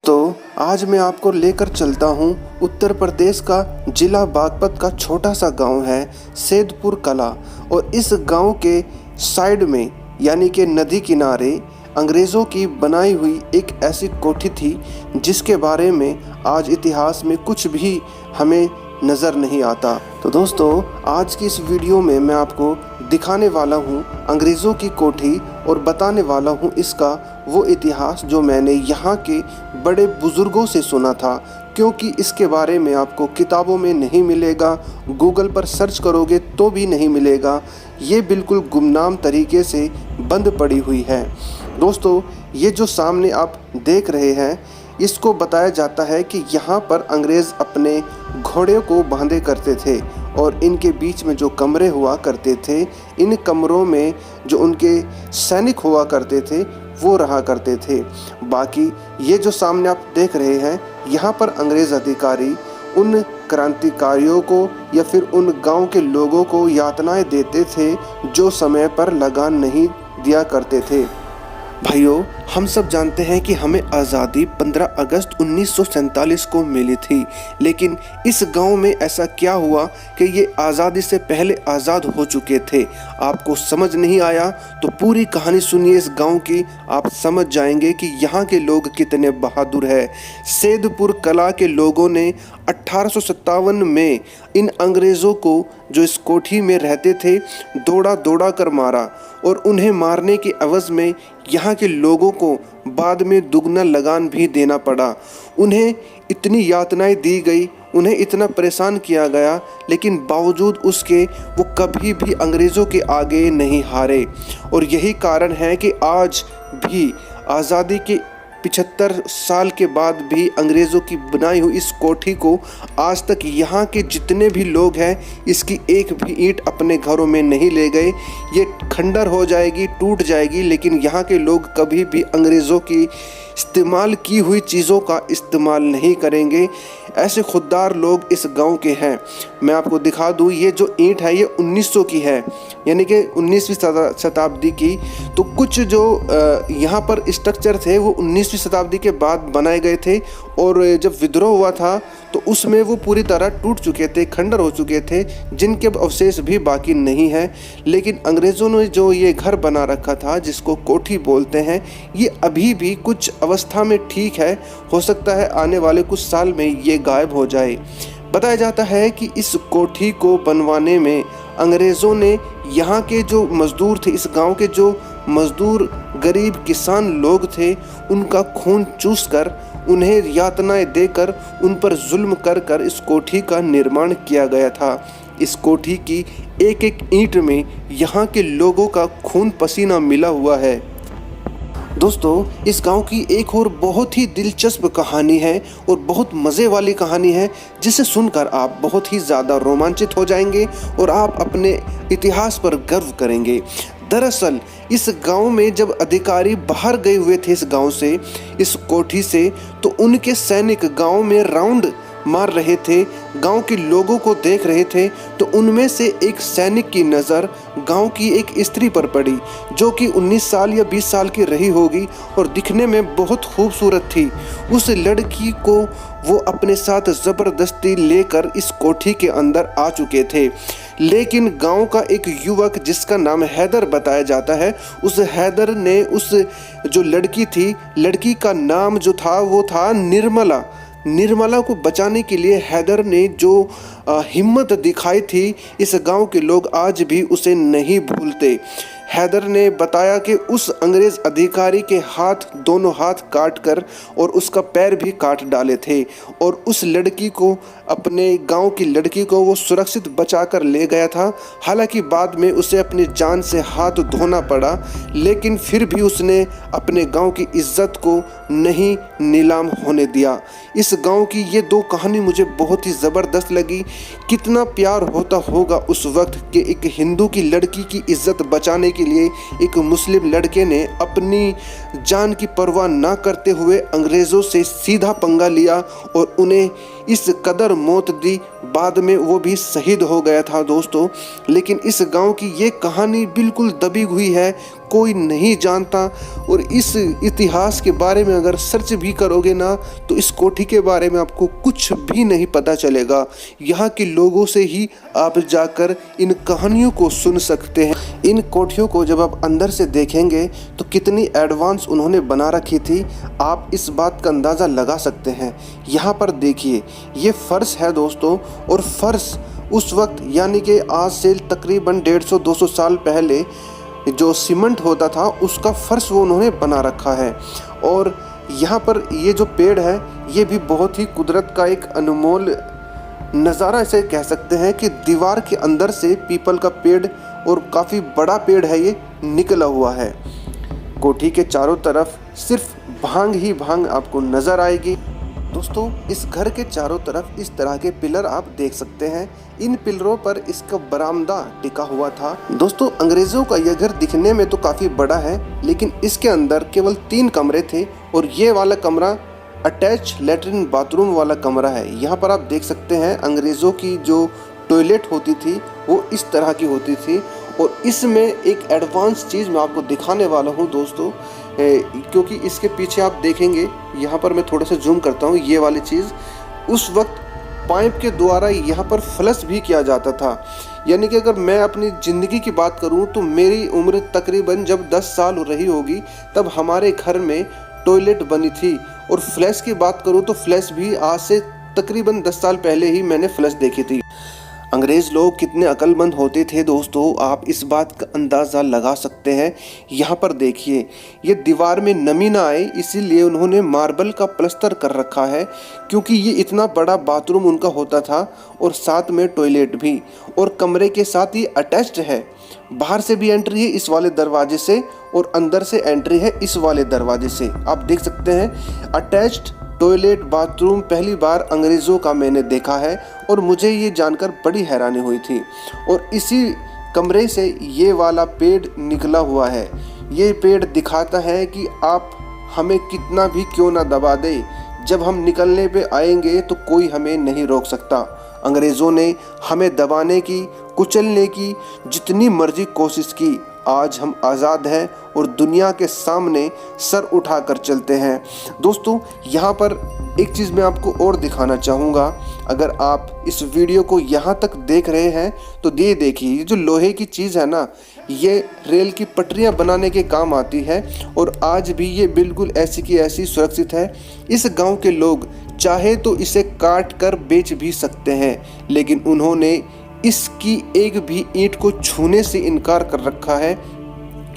तो आज मैं आपको लेकर चलता हूँ उत्तर प्रदेश का जिला बागपत का छोटा सा गांव है सैदपुर कला। और इस गांव के साइड में यानी कि नदी किनारे अंग्रेज़ों की बनाई हुई एक ऐसी कोठी थी जिसके बारे में आज इतिहास में कुछ भी हमें नज़र नहीं आता। तो दोस्तों, आज की इस वीडियो में मैं आपको दिखाने वाला हूँ अंग्रेज़ों की कोठी और बताने वाला हूँ इसका वो इतिहास जो मैंने यहाँ के बड़े बुज़ुर्गों से सुना था, क्योंकि इसके बारे में आपको किताबों में नहीं मिलेगा, गूगल पर सर्च करोगे तो भी नहीं मिलेगा। ये बिल्कुल गुमनाम तरीके से बंद पड़ी हुई है। दोस्तों, ये जो सामने आप देख रहे हैं इसको बताया जाता है कि यहाँ पर अंग्रेज़ अपने घोड़े को बांधे करते थे और इनके बीच में जो कमरे हुआ करते थे, इन कमरों में जो उनके सैनिक हुआ करते थे वो रहा करते थे। बाकी ये जो सामने आप देख रहे हैं, यहाँ पर अंग्रेज़ अधिकारी उन क्रांतिकारियों को या फिर उन गांव के लोगों को यातनाएं देते थे जो समय पर लगान नहीं दिया करते थे। भाइयों, हम सब जानते हैं कि हमें आज़ादी 15 अगस्त 1947 को मिली थी, लेकिन इस गांव में ऐसा क्या हुआ कि ये आज़ादी से पहले आज़ाद हो चुके थे। आपको समझ नहीं आया तो पूरी कहानी सुनिए इस गांव की, आप समझ जाएंगे कि यहाँ के लोग कितने बहादुर हैं। सैदपुर कला के लोगों ने 1857 में इन अंग्रेज़ों को जो इस कोठी में रहते थे दौड़ा दौड़ा कर मारा और उन्हें मारने के एवज़ में यहाँ के लोगों को बाद में दुगना लगान भी देना पड़ा। उन्हें इतनी यातनाएं दी गई, उन्हें इतना परेशान किया गया, लेकिन बावजूद उसके वो कभी भी अंग्रेज़ों के आगे नहीं हारे। और यही कारण है कि आज भी आज़ादी के 75 साल के बाद भी अंग्रेज़ों की बनाई हुई इस कोठी को आज तक यहाँ के जितने भी लोग हैं इसकी एक भी ईंट अपने घरों में नहीं ले गए। ये खंडर हो जाएगी, टूट जाएगी, लेकिन यहाँ के लोग कभी भी अंग्रेज़ों की इस्तेमाल की हुई चीज़ों का इस्तेमाल नहीं करेंगे। ऐसे खुददार लोग इस गांव के हैं। मैं आपको दिखा दूँ, ये जो ईंट है ये 1900 की है, यानी कि 19वीं शताब्दी की। तो कुछ जो यहाँ पर स्ट्रक्चर थे वो 19वीं शताब्दी के बाद बनाए गए थे, और जब विद्रोह हुआ था तो उसमें वो पूरी तरह टूट चुके थे, खंडर हो चुके थे, जिनके अवशेष भी बाकी नहीं है। लेकिन अंग्रेज़ों ने जो ये घर बना रखा था जिसको कोठी बोलते हैं, ये अभी भी कुछ अवस्था में ठीक है। हो सकता है आने वाले कुछ साल में ये गायब हो जाए। बताया जाता है कि इस कोठी को बनवाने में अंग्रेज़ों ने यहाँ के जो मज़दूर थे, इस गांव के जो मज़दूर गरीब किसान लोग थे, उनका खून चूस कर, उन्हें यातनाएं देकर, उन पर जुल्म कर कर इस कोठी का निर्माण किया गया था। इस कोठी की एक एक ईंट में यहाँ के लोगों का खून पसीना मिला हुआ है। दोस्तों, इस गांव की एक और बहुत ही दिलचस्प कहानी है और बहुत मज़े वाली कहानी है, जिसे सुनकर आप बहुत ही ज़्यादा रोमांचित हो जाएंगे और आप अपने इतिहास पर गर्व करेंगे। दरअसल इस गांव में जब अधिकारी बाहर गए हुए थे इस गांव से, इस कोठी से, तो उनके सैनिक गांव में राउंड मार रहे थे, गांव के लोगों को देख रहे थे। तो उनमें से एक सैनिक की नज़र गांव की एक स्त्री पर पड़ी जो कि 19 साल या 20 साल की रही होगी और दिखने में बहुत खूबसूरत थी। उस लड़की को वो अपने साथ ज़बरदस्ती लेकर इस कोठी के अंदर आ चुके थे। लेकिन गांव का एक युवक जिसका नाम हैदर बताया जाता है, उस हैदर ने उस जो लड़की थी, लड़की का नाम जो था वो था निर्मला को बचाने के लिए हैदर ने जो हिम्मत दिखाई थी, इस गांव के लोग आज भी उसे नहीं भूलते। हैदर ने बताया कि उस अंग्रेज़ अधिकारी के दोनों हाथ काट कर और उसका पैर भी काट डाले थे, और उस लड़की को, अपने गांव की लड़की को वो सुरक्षित बचा कर ले गया था। हालांकि बाद में उसे अपनी जान से हाथ धोना पड़ा, लेकिन फिर भी उसने अपने गांव की इज्जत को नहीं नीलाम होने दिया। इस गांव की ये दो कहानी मुझे बहुत ही ज़बरदस्त लगी। कितना प्यार होता होगा उस वक्त कि एक हिंदू की लड़की की इज्जत बचाने के लिए एक मुस्लिम लड़के ने अपनी जान की परवाह ना करते हुए अंग्रेज़ों से सीधा पंगा लिया और उन्हें इस कदर मौत दी। बाद में वो भी शहीद हो गया था दोस्तों। लेकिन इस गांव की ये कहानी बिल्कुल दबी हुई है, कोई नहीं जानता। और इस इतिहास के बारे में अगर सर्च भी करोगे ना तो इस कोठी के बारे में आपको कुछ भी नहीं पता चलेगा। यहाँ के लोगों से ही आप जाकर इन कहानियों को सुन सकते हैं। इन कोठियों को जब आप अंदर से देखेंगे तो कितनी एडवांस उन्होंने बना रखी थी, आप इस बात का अंदाज़ा लगा सकते हैं। यहाँ पर देखिए, ये फर्श है दोस्तों, और फर्श उस वक्त यानी कि आज से तकरीबन 150-200 साल पहले जो सीमेंट होता था उसका फर्श वो उन्होंने बना रखा है। और यहाँ पर ये जो पेड़ है ये भी बहुत ही कुदरत का एक अनमोल नज़ारा ऐसे कह सकते हैं कि दीवार के अंदर से पीपल का पेड़, और काफ़ी बड़ा पेड़ है, ये निकला हुआ है। कोठी के चारों तरफ सिर्फ भांग ही भांग आपको नज़र आएगी। दोस्तों, इस घर के चारों तरफ इस तरह के पिलर आप देख सकते हैं। इन पिलरों पर इसका बरामदा टिका हुआ था। दोस्तों, अंग्रेज़ों का यह घर दिखने में तो काफ़ी बड़ा है, लेकिन इसके अंदर केवल 3 कमरे थे, और ये वाला कमरा अटैच लेटरिन बाथरूम वाला कमरा है। यहाँ पर आप देख सकते हैं अंग्रेज़ों की जो टॉयलेट होती थी वो इस तरह की होती थी। और इसमें एक एडवांस चीज़ मैं आपको दिखाने वाला हूँ दोस्तों, क्योंकि इसके पीछे आप देखेंगे, यहाँ पर मैं थोड़ा सा जूम करता हूँ, ये वाली चीज़ उस वक्त पाइप के द्वारा यहाँ पर फ्लश भी किया जाता था। यानी कि अगर मैं अपनी ज़िंदगी की बात करूँ तो मेरी उम्र तकरीबन जब 10 साल हो रही होगी तब हमारे घर में टॉयलेट बनी थी। और फ्लैश की बात करूँ तो फ्लैश भी आज से तकरीबन 10 साल पहले ही मैंने फ्लैश देखी थी। अंग्रेज़ लोग कितने अक्लमंद होते थे दोस्तों, आप इस बात का अंदाज़ा लगा सकते हैं। यहाँ पर देखिए, ये दीवार में नमी ना आए इसीलिए उन्होंने मार्बल का प्लास्टर कर रखा है, क्योंकि ये इतना बड़ा बाथरूम उनका होता था और साथ में टॉयलेट भी, और कमरे के साथ ही अटैच्ड है। बाहर से भी एंट्री है इस वाले दरवाजे से, और अंदर से एंट्री है इस वाले दरवाजे से। आप देख सकते हैं अटैच्ड टॉयलेट बाथरूम पहली बार अंग्रेज़ों का मैंने देखा है, और मुझे ये जानकर बड़ी हैरानी हुई थी। और इसी कमरे से ये वाला पेड़ निकला हुआ है। ये पेड़ दिखाता है कि आप हमें कितना भी क्यों ना दबा दे, जब हम निकलने पे आएंगे तो कोई हमें नहीं रोक सकता। अंग्रेज़ों ने हमें दबाने की, कुचलने की जितनी मर्जी कोशिश की, आज हम आज़ाद हैं और दुनिया के सामने सर उठाकर चलते हैं। दोस्तों, यहाँ पर एक चीज़ मैं आपको और दिखाना चाहूँगा। अगर आप इस वीडियो को यहाँ तक देख रहे हैं तो ये देखिए, ये जो लोहे की चीज़ है ना, ये रेल की पटरियाँ बनाने के काम आती है, और आज भी ये बिल्कुल ऐसी की ऐसी सुरक्षित है। इस गांव के लोग चाहे तो इसे काट कर बेच भी सकते हैं, लेकिन उन्होंने इसकी एक भी ईंट को छूने से इनकार कर रखा है।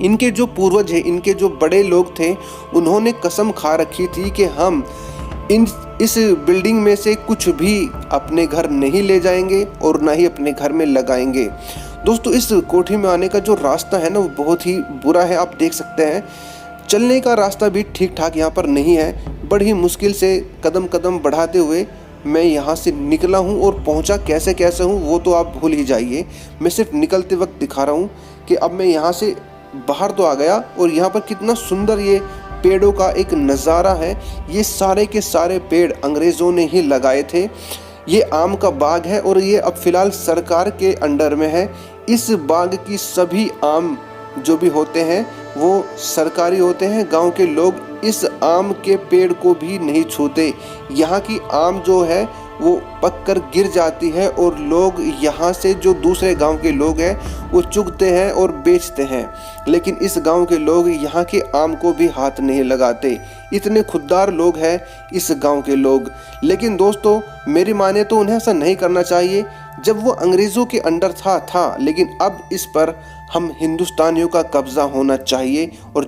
इनके जो पूर्वज हैं, इनके जो बड़े लोग थे, उन्होंने कसम खा रखी थी कि हम इस बिल्डिंग में से कुछ भी अपने घर नहीं ले जाएंगे और ना ही अपने घर में लगाएंगे। दोस्तों, इस कोठी में आने का जो रास्ता है ना वो बहुत ही बुरा है। आप देख सकते हैं चलने का रास्ता भी ठीक ठाक यहाँ पर नहीं है। बड़ी मुश्किल से कदम कदम बढ़ाते हुए मैं यहाँ से निकला हूँ, और पहुँचा कैसे कैसे हूँ वो तो आप भूल ही जाइए। मैं सिर्फ निकलते वक्त दिखा रहा हूँ कि अब मैं यहाँ से बाहर तो आ गया, और यहाँ पर कितना सुंदर ये पेड़ों का एक नज़ारा है। ये सारे के सारे पेड़ अंग्रेज़ों ने ही लगाए थे। ये आम का बाग है और ये अब फ़िलहाल सरकार के अंडर में है। इस बाग की सभी आम जो भी होते हैं वो सरकारी होते हैं। गांव के लोग इस आम के पेड़ को भी नहीं छूते। यहाँ की आम जो है वो पककर गिर जाती है, और लोग यहाँ से जो दूसरे गांव के लोग हैं वो चुगते हैं और बेचते हैं, लेकिन इस गांव के लोग यहाँ के आम को भी हाथ नहीं लगाते। इतने खुददार लोग हैं इस गांव के लोग। लेकिन दोस्तों, मेरी माने तो उन्हें ऐसा नहीं करना चाहिए। जब वो अंग्रेज़ों के अंडर था, लेकिन अब इस पर हम हिंदुस्तानियों का कब्ज़ा होना चाहिए। और